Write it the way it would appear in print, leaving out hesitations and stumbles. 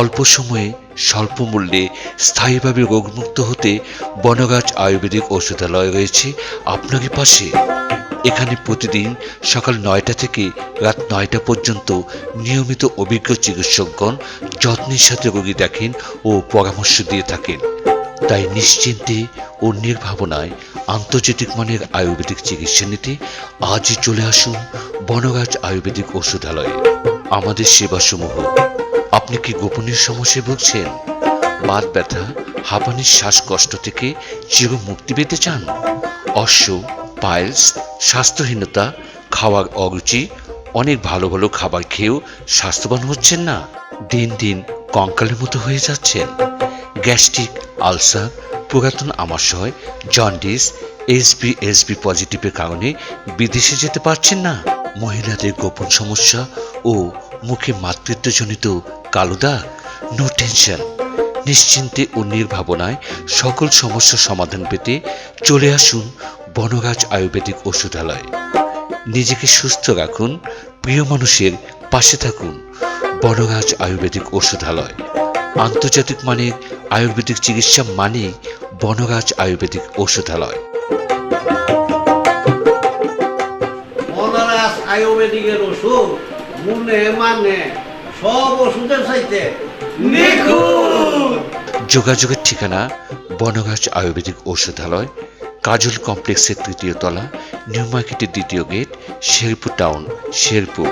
অল্প সময়ে স্বল্প মূল্যে স্থায়ীভাবে রোগমুক্ত হতে বনগাছ আয়ুর্বেদিক ঔষধালয় রয়েছে আপনারই পাশে। এখানে প্রতিদিন সকাল ৯টা থেকে রাত ৯টা পর্যন্ত নিয়মিত অভিজ্ঞ চিকিৎসকগণ যত্নের সাথে রোগী দেখেন ও পরামর্শ দিয়ে থাকেন। তাই নিশ্চিন্তে ও নির্ভাবনায় আন্তর্জাতিক মানের আয়ুর্বেদিক চিকিৎসা নিতে আজই চলে আসুন বনগাছ আয়ুর্বেদিক ঔষধালয়ে। আমাদের সেবাসমূহ: আপনি কি গোপনীয় সমস্যায় ভুগছেন? বাত ব্যথা, হাঁপানির শ্বাসকষ্ট থেকে চির মুক্তি পেতে চান? অশ্ব, পাইলস, স্বাস্থ্যহীনতা, খাওয়ার অরুচি, অনেক ভালো ভালো খাবার খেয়েও স্বাস্থ্যবান হচ্ছেন না, দিন দিন কঙ্কালের মতো হয়ে যাচ্ছেন? গ্যাস্ট্রিক, আলসার, পুরাতন আমাশয়, জন্ডিস, এসবি পজিটিভের কারণে বিদেশে যেতে পারছেন না? মহিলাদের গোপন সমস্যা ও মুখে মাতৃত্বজনিত কালো দাগ? নো টেনশন, নিশ্চিন্তে ও নির্ভাবনায় সকল সমস্যার সমাধান পেতে চলে আসুন বনগাছ আয়ুর্বেদিক ঔষধালয়। নিজেকে সুস্থ রাখুন, প্রিয় মানুষের পাশে থাকুন। বনগাছ আয়ুর্বেদিক ঔষধালয়। আন্তর্জাতিক মানের আয়ুর্বেদিক চিকিৎসা মানে বনগাছ আয়ুর্বেদিক ঔষধালয়। বনগাছ আয়ুর্বেদিকের ওষুধ মনে মানে সব ওষুধের চাইতে নিখুঁত। যোগাযোগের ঠিকানা: বনগাছ আয়ুর্বেদিক ঔষধালয়, কাজল কমপ্লেক্সের ৩য় তলা, নিউ মার্কেটের ২য় গেট, শেরপুর টাউন, শেরপুর।